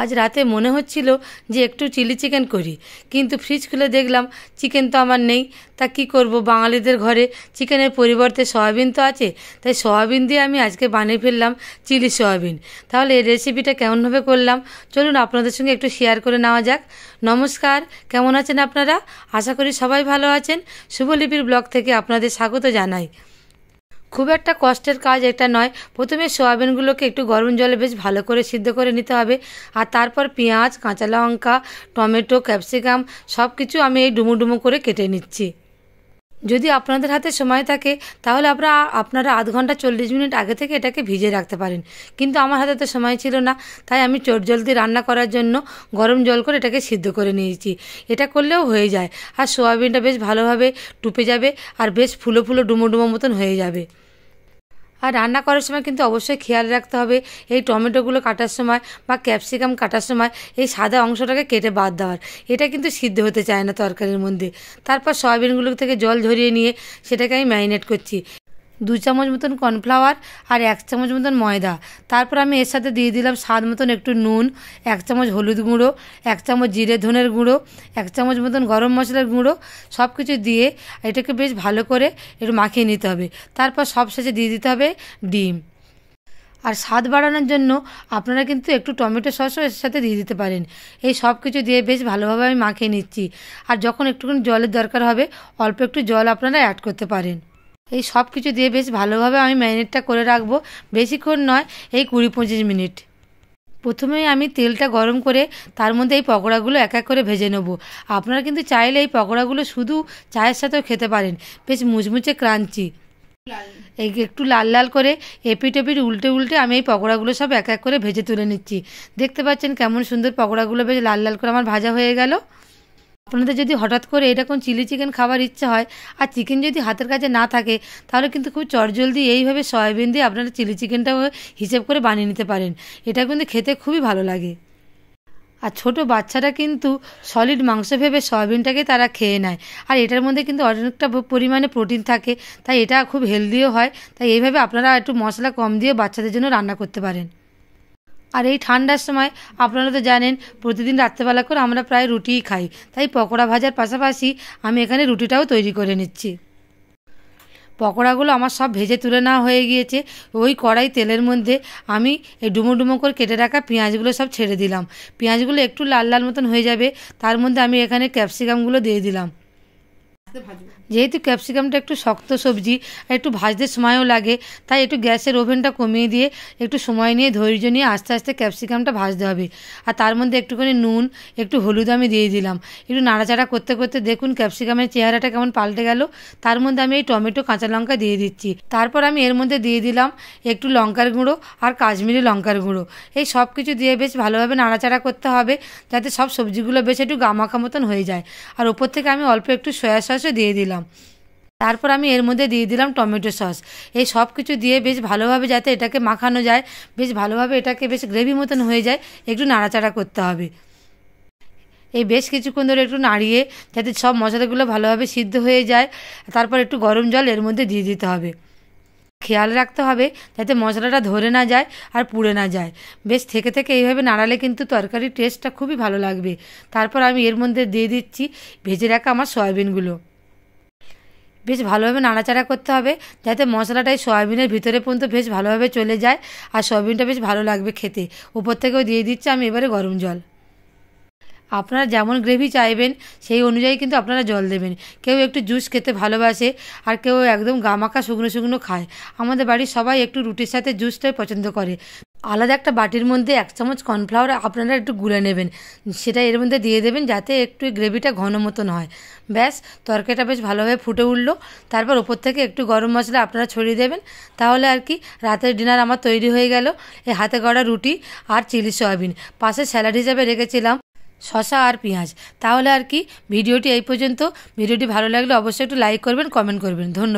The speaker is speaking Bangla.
আজ রাতে মনে হচ্ছিল যে একটু চিলি চিকেন করি, কিন্তু ফ্রিজ খুলে দেখলাম চিকেন তো আমার নেই। তা কি করব, বাঙালিদের ঘরে চিকেনের পরিবর্তে সয়াবিন তো আছে, তাই সয়াবিন দিয়ে আমি আজকে বানিয়ে ফেললাম চিলি সয়াবিন। তাহলে এই রেসিপিটা কেমনভাবে করলাম চলুন আপনাদের সঙ্গে একটু শেয়ার করে নেওয়া যাক। নমস্কার, কেমন আছেন আপনারা? আশা করি সবাই ভালো আছেন। শুভলিপির ব্লগ থেকে আপনাদের স্বাগত জানাই। খুব একটা কষ্টের কাজ এটা নয়। প্রথমে সয়াবিনগুলোকে একটু গরম জলে বেশ ভালো করে সিদ্ধ করে নিতে হবে, আর তারপর পেঁয়াজ, কাঁচা লঙ্কা, টমেটো, ক্যাপসিকাম সব কিছু আমি এই ডুমো ডুমো করে কেটে নিচ্ছি। যদি আপনাদের হাতে সময় থাকে তাহলে আপনারা আধ ঘন্টা 40 মিনিট আগে থেকে এটাকে ভিজিয়ে রাখতে পারেন, কিন্তু আমার হাতে তো সময় ছিল না, তাই আমি চটজলদি রান্না করার জন্য গরম জল করে এটাকে সিদ্ধ করে নিয়েছি। এটা করলেও হয়ে যায়, আর সয়াবিনটা বেশ ভালোভাবে টুপে যাবে আর বেশ ফুলো ফুলো ডুমো ডুমো মতন হয়ে যাবে। আর রান্না করার সময় কিন্তু অবশ্যই খেয়াল রাখতে হবে এই টমেটোগুলো কাটার সময় বা ক্যাপসিকাম কাটার সময় এই সাদা অংশটাকে কেটে বাদ দেওয়ার। এটা কিন্তু সিদ্ধ হতে চায় না তরকারির মধ্যে। তারপর সয়াবিনগুলো থেকে জল ঝরিয়ে নিয়ে সেটাকে আমি ম্যারিনেট করছি। 2 চামচ মতন কর্নফ্লাওয়ার আর 1 চামচ মতন ময়দা। তারপর আমি এর সাথে দিয়ে দিলাম স্বাদ মতন একটু নুন, 1 চামচ হলুদ গুঁড়ো, 1 চামচ জিরে ধনের গুঁড়ো, 1 চামচ মতন গরম মশলার গুঁড়ো। সব কিছু দিয়ে এটাকে বেশ ভালো করে একটু মাখিয়ে নিতে হবে। তারপর সব শেষে দিয়ে দিতে হবে ডিম। আর স্বাদ বাড়ানোর জন্য আপনারা কিন্তু একটু টমেটো সসও এর সাথে দিয়ে দিতে পারেন। এই সব কিছু দিয়ে বেশ ভালোভাবে আমি মাখিয়ে নিচ্ছি। আর যখন একটুখানি জলের দরকার হবে অল্প একটু জল আপনারা অ্যাড করতে পারেন। এই সব কিছু দিয়ে বেশ ভালোভাবে আমি ম্যারিনেটটা করে রাখবো, বেশিক্ষণ নয়, এই 20-25 মিনিট। প্রথমেই আমি তেলটা গরম করে তার মধ্যে এই পকোড়াগুলো এক এক করে ভেজে নেব। আপনারা কিন্তু চাইলে এই পকোড়াগুলো শুধু চায়ের সাথেও খেতে পারেন, বেশ মুচমুচে ক্রাঞ্চি। এই একটু লাল লাল করে এপিট এপিট উল্টে উল্টে আমি এই পকোড়াগুলো সব এক এক করে ভেজে তুলে নিচ্ছি। দেখতে পাচ্ছেন কেমন সুন্দর পকোড়াগুলো বেশ লাল লাল করে আমার ভাজা হয়ে গেল। আপনাদের যদি হঠাৎ করে এরকম চিলি চিকেন খাবার ইচ্ছা হয় আর চিকেন যদি হাতের কাছে না থাকে, তাহলে কিন্তু খুব চটজলদি এইভাবে সয়াবিন দিয়ে আপনারা চিলি চিকেনটাও হিসেব করে বানিয়ে নিতে পারেন। এটা কিন্তু খেতে খুবই ভালো লাগে। আর ছোট বাচ্চারা কিন্তু সলিড মাংস ভেবে সয়াবিনটাকে তারা খেয়ে নেয়, আর এটার মধ্যে কিন্তু অনেকটা পরিমাণে প্রোটিন থাকে, তাই এটা খুব হেলদিও হয়। তাই এইভাবে আপনারা একটু মশলা কম দিয়ে বাচ্চাদের জন্য রান্না করতে পারেন। আর এই ঠান্ডার সময় আপনারা তো জানেন প্রতিদিন রাত্রেবেলা করে আমরা প্রায় রুটিই খাই, তাই পকোড়া ভাজার পাশাপাশি আমি এখানে রুটিটাও তৈরি করে নিচ্ছি। পকোড়াগুলো আমার সব ভেজে তুলে নেওয়া হয়ে গিয়েছে। ওই কড়াই তেলের মধ্যে আমি এই ডুমো ডুমো করে কেটে রাখা পেঁয়াজগুলো সব ছেড়ে দিলাম। পেঁয়াজগুলো একটু লাল লাল মতন হয়ে যাবে, তার মধ্যে আমি এখানে ক্যাপসিকামগুলো দিয়ে দিলাম। যেহেতু ক্যাপসিকামটা একটু শক্ত সবজি, একটু ভাজতে সময়ও লাগে, তাই একটু গ্যাসের ওভেনটা কমিয়ে দিয়ে একটু সময় নিয়ে ধৈর্য নিয়ে আস্তে আস্তে ক্যাপসিকামটা ভাজতে হবে। আর তার মধ্যে একটুখানি নুন, একটু হলুদ আমি দিয়ে দিলাম। একটু নাড়াচাড়া করতে করতে দেখুন ক্যাপসিকামের চেহারাটা কেমন পাল্টে গেল। তার মধ্যে আমি এই টমেটো, কাঁচা লঙ্কা দিয়ে দিচ্ছি। তারপর আমি এর মধ্যে দিয়ে দিলাম একটু লঙ্কার গুঁড়ো আর কাশ্মীরি লঙ্কার গুঁড়ো। এই সব কিছু দিয়ে বেশ ভালোভাবে নাড়াচাড়া করতে হবে, যাতে সব সবজিগুলো বেশ একটু গামাখা মতন হয়ে যায়। আর ওপর থেকে আমি অল্প একটু সয়া সসও দিয়ে দিলাম। তারপর আমি এর মধ্যে দিয়ে দিলাম টমেটো সস। এই সব কিছু দিয়ে বেশ ভালোভাবে যাতে এটাকে মাখানো যায়, বেশ ভালোভাবে এটাকে বেশ গ্রেভি মতন হয়ে যায়, একটু নাড়াচাড়া করতে হবে। এই বেশ কিছুক্ষণ ধরে একটু নাড়িয়ে যাতে সব মশলাগুলো ভালোভাবে সিদ্ধ হয়ে যায়, তারপর একটু গরম জল এর মধ্যে দিয়ে দিতে হবে। খেয়াল রাখতে হবে যাতে মশলাটা ধরে না যায় আর পুড়ে না যায়। বেশ থেকে থেকে এইভাবে নাড়ালে কিন্তু তরকারির টেস্টটা খুবই ভালো লাগবে। তারপর আমি এর মধ্যে দিয়ে দিচ্ছি ভেজে রাখা আমার সয়াবিনগুলো। বেশ ভালোভাবে নাড়াচাড়া করতে হবে যাতে মশলাটাই সয়াবিনের ভিতরে পর্যন্ত বেশ ভালোভাবে চলে যায়, আর সয়াবিনটা বেশ ভালো লাগবে খেতে। উপর থেকেও দিয়ে দিচ্ছি আমি এবারে গরম জল। আপনারা যেমন গ্রেভি চাইবেন সেই অনুযায়ী কিন্তু আপনারা জল দেবেন। কেউ একটু জুস খেতে ভালোবাসে, আর কেউ একদম গামাখা শুকনো শুকনো খায়। আমাদের বাড়ির সবাই একটু রুটির সাথে জুসটাই পছন্দ করে। আলাদা একটা বাটির মধ্যে 1 চামচ কর্নফ্লাওয়ার আপনারা একটু গুলে নেবেন, সেটা এর মধ্যে দিয়ে দেবেন যাতে একটু গ্রেভিটা ঘন মতন হয়। ব্যাস, তরকারিটা বেশ ভালোভাবে ফুটে উঠলো। তারপর ওপর থেকে একটু গরম মশলা আপনারা ছড়িয়ে দেবেন। তাহলে আর কি রাতের ডিনার আমার তৈরি হয়ে গেল। এই হাতে গড়া রুটি আর চিলি সয়াবিন, পাশে স্যালাড হিসাবে রেখেছিলাম শসা আর পেঁয়াজ। তাহলে আর কি ভিডিওটি এই পর্যন্ত। ভিডিওটি ভালো লাগলে অবশ্যই একটু লাইক করবেন, কমেন্ট করবেন। ধন্যবাদ।